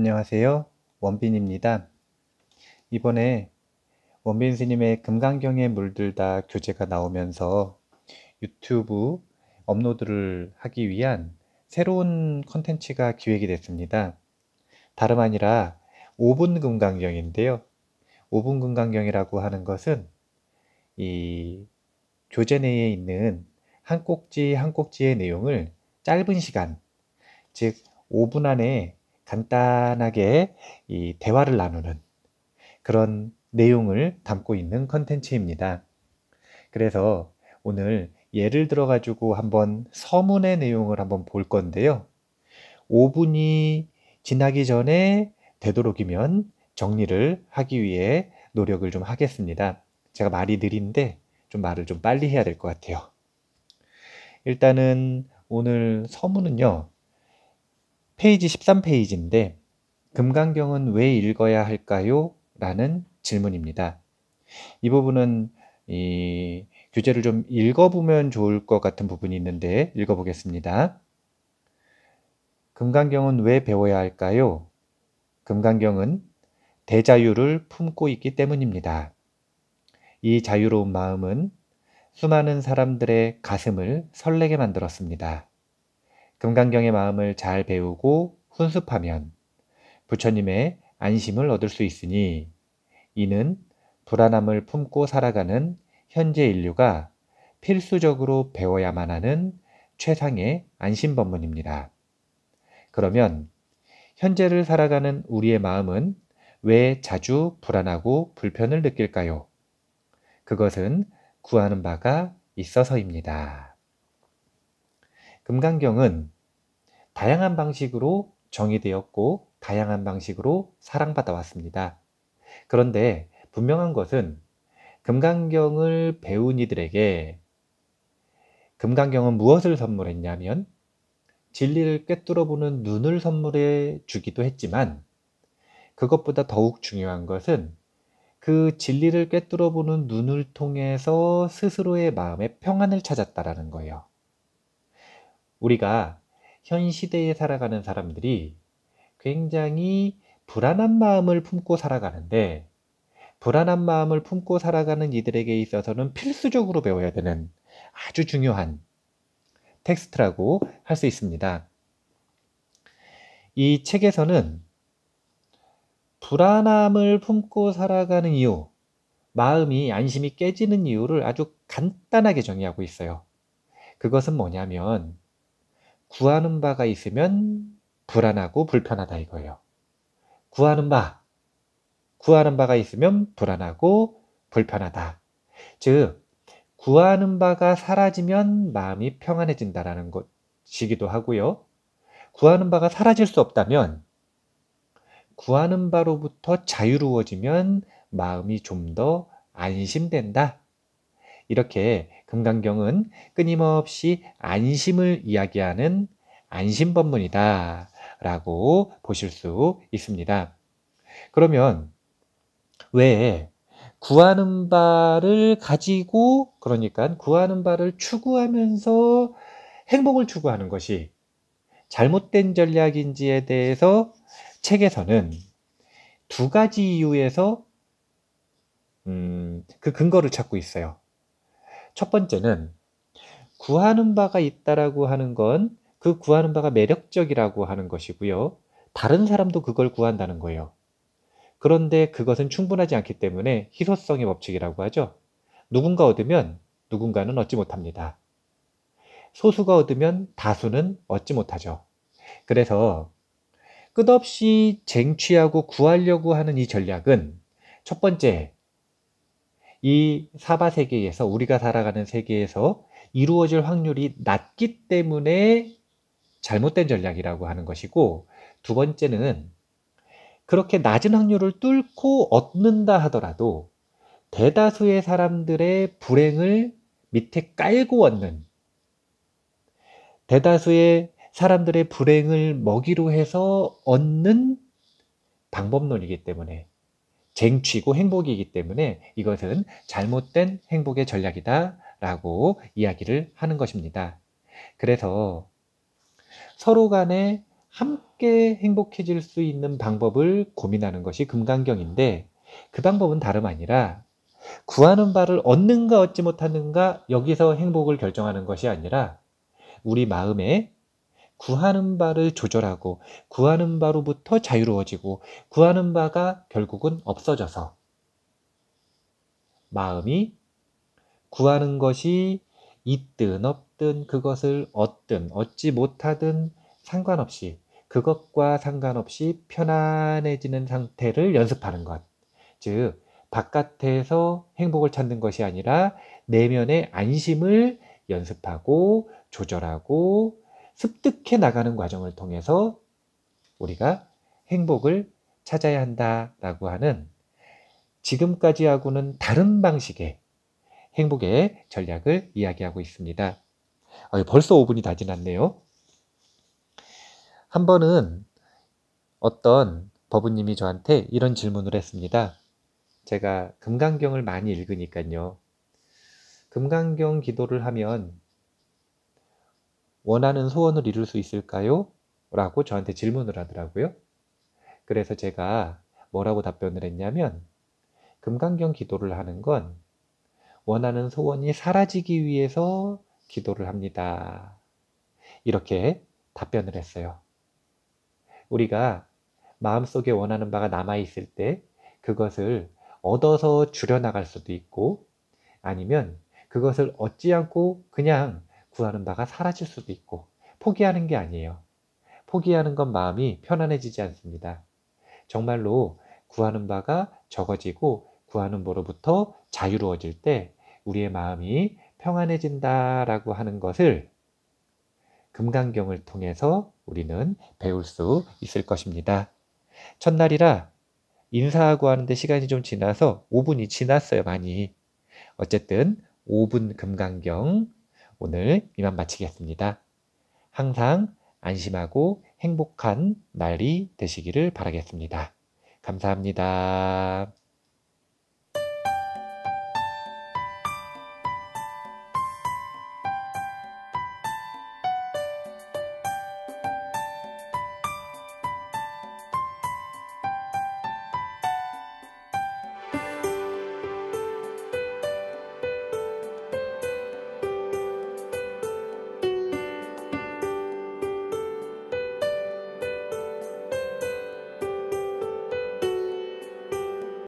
안녕하세요. 원빈입니다. 이번에 원빈 스님의 금강경에 물들다 교재가 나오면서 유튜브 업로드를 하기 위한 새로운 컨텐츠가 기획이 됐습니다. 다름 아니라 5분 금강경인데요. 5분 금강경이라고 하는 것은 이 교재 내에 있는 한 꼭지 한 꼭지의 내용을 짧은 시간, 즉 5분 안에 간단하게 이 대화를 나누는 그런 내용을 담고 있는 컨텐츠입니다. 그래서 오늘 예를 들어 가지고 한번 서문의 내용을 한번 볼 건데요. 5분이 지나기 전에 되도록이면 정리를 하기 위해 노력을 좀 하겠습니다. 제가 말이 느린데 말을 좀 빨리 해야 될 것 같아요. 일단은 오늘 서문은요. 페이지 13페이지인데 금강경은 왜 읽어야 할까요? 라는 질문입니다. 이 부분은 이 교재를 좀 읽어보면 좋을 것 같은 부분이 있는데 읽어보겠습니다. 금강경은 왜 배워야 할까요? 금강경은 대자유를 품고 있기 때문입니다. 이 자유로운 마음은 수많은 사람들의 가슴을 설레게 만들었습니다. 금강경의 마음을 잘 배우고 훈습하면 부처님의 안심을 얻을 수 있으니 이는 불안함을 품고 살아가는 현재 인류가 필수적으로 배워야만 하는 최상의 안심법문입니다. 그러면 현재를 살아가는 우리의 마음은 왜 자주 불안하고 불편을 느낄까요? 그것은 구하는 바가 있어서입니다. 금강경은 다양한 방식으로 정의되었고 다양한 방식으로 사랑받아 왔습니다. 그런데 분명한 것은 금강경을 배운 이들에게 금강경은 무엇을 선물했냐면 진리를 꿰뚫어보는 눈을 선물해 주기도 했지만 그것보다 더욱 중요한 것은 그 진리를 꿰뚫어보는 눈을 통해서 스스로의 마음의 평안을 찾았다라는 거예요. 우리가 현 시대에 살아가는 사람들이 굉장히 불안한 마음을 품고 살아가는데 불안한 마음을 품고 살아가는 이들에게 있어서는 필수적으로 배워야 되는 아주 중요한 텍스트라고 할 수 있습니다. 이 책에서는 불안함을 품고 살아가는 이유, 마음이 안심이 깨지는 이유를 아주 간단하게 정의하고 있어요. 그것은 뭐냐면 구하는 바가 있으면 불안하고 불편하다 이거예요. 구하는 바가 있으면 불안하고 불편하다. 즉 구하는 바가 사라지면 마음이 평안해진다라는 것이기도 하고요. 구하는 바가 사라질 수 없다면 구하는 바로부터 자유로워지면 마음이 좀 더 안심된다. 이렇게 금강경은 끊임없이 안심을 이야기하는 안심법문이다 라고 보실 수 있습니다. 그러면 왜 구하는 바를 가지고 그러니까 구하는 바를 추구하면서 행복을 추구하는 것이 잘못된 전략인지에 대해서 책에서는 두 가지 이유에서 그 근거를 찾고 있어요. 첫 번째는 구하는 바가 있다라고 하는 건 그 구하는 바가 매력적이라고 하는 것이고요. 다른 사람도 그걸 구한다는 거예요. 그런데 그것은 충분하지 않기 때문에 희소성의 법칙이라고 하죠. 누군가 얻으면 누군가는 얻지 못합니다. 소수가 얻으면 다수는 얻지 못하죠. 그래서 끝없이 쟁취하고 구하려고 하는 이 전략은 첫 번째, 이 사바세계에서 우리가 살아가는 세계에서 이루어질 확률이 낮기 때문에 잘못된 전략이라고 하는 것이고 두 번째는 그렇게 낮은 확률을 뚫고 얻는다 하더라도 대다수의 사람들의 불행을 밑에 깔고 얻는 대다수의 사람들의 불행을 먹이로 해서 얻는 방법론이기 때문에 쟁취고 행복이기 때문에 이것은 잘못된 행복의 전략이다 라고 이야기를 하는 것입니다. 그래서 서로 간에 함께 행복해질 수 있는 방법을 고민하는 것이 금강경인데, 그 방법은 다름 아니라 구하는 바를 얻는가 얻지 못하는가 여기서 행복을 결정하는 것이 아니라 우리 마음에 구하는 바를 조절하고 구하는 바로부터 자유로워지고 구하는 바가 결국은 없어져서 마음이 구하는 것이 있든 없든 그것을 얻든 얻지 못하든 상관없이 그것과 상관없이 편안해지는 상태를 연습하는 것. 즉 바깥에서 행복을 찾는 것이 아니라 내면의 안심을 연습하고 조절하고 습득해 나가는 과정을 통해서 우리가 행복을 찾아야 한다라고 하는 지금까지하고는 다른 방식의 행복의 전략을 이야기하고 있습니다. 벌써 5분이 다 지났네요. 한 번은 어떤 법우님이 저한테 이런 질문을 했습니다. 제가 금강경을 많이 읽으니까요. 금강경 기도를 하면 원하는 소원을 이룰 수 있을까요? 라고 저한테 질문을 하더라고요. 그래서 제가 뭐라고 답변을 했냐면, 금강경 기도를 하는 건 원하는 소원이 사라지기 위해서 기도를 합니다. 이렇게 답변을 했어요. 우리가 마음속에 원하는 바가 남아있을 때 그것을 얻어서 줄여나갈 수도 있고, 아니면 그것을 얻지 않고 그냥 구하는 바가 사라질 수도 있고, 포기하는 게 아니에요. 포기하는 건 마음이 편안해지지 않습니다. 정말로 구하는 바가 적어지고 구하는 바로부터 자유로워질 때 우리의 마음이 평안해진다라고 하는 것을 금강경을 통해서 우리는 배울 수 있을 것입니다. 첫날이라 인사하고 하는데 시간이 좀 지나서 5분이 지났어요, 많이. 어쨌든 5분 금강경 오늘 이만 마치겠습니다. 항상 안심하고 행복한 날이 되시기를 바라겠습니다. 감사합니다.